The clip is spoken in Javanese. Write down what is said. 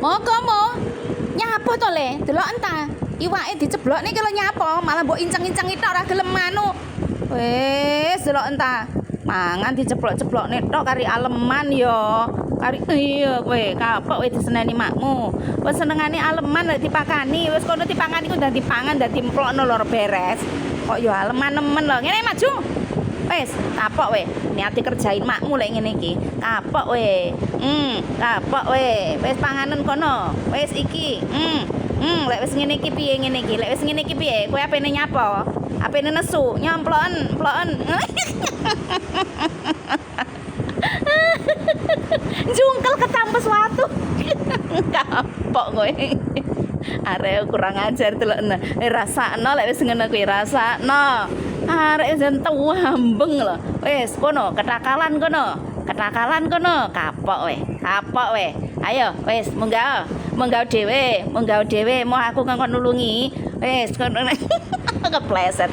Mo. Nyapa to le? Delok entah. Iwake diceblokne ki lho nyapa, malah mbok inceng-inceng tok ora gelem anu. Wis delok entah. Mangan diceplok-ceplokne tok kari aleman ya. Kari iya kowe kapok wis diseneni makmu. Wis senengane aleman lek dipakani, wis kono dipangani ku dadi pangan dadi emplokno lho beres. Kok ya aleman nemen lho. Ngene maju. Wis kapok we niati kerjain makmu lek ngene iki. Kapok we. Kapok we. Wis panganen kono. Wis iki. Lek wis ngene iki piye ngene iki? Lek wis ngene iki piye? Kowe apene nyapa? Apene nesu? Nyemploken. Jungkel ketampes watu. Kapok kowe. Arek kurang ajar delokne. Rasakno lek wis ngono kuwi rasakno. Arek jan tuwa hambeng lho. Wis kono ketakalan kono. Kapok we. Ayo wis munggah dhewe. Mau aku ngkon nulungi. Wis kono kepleset.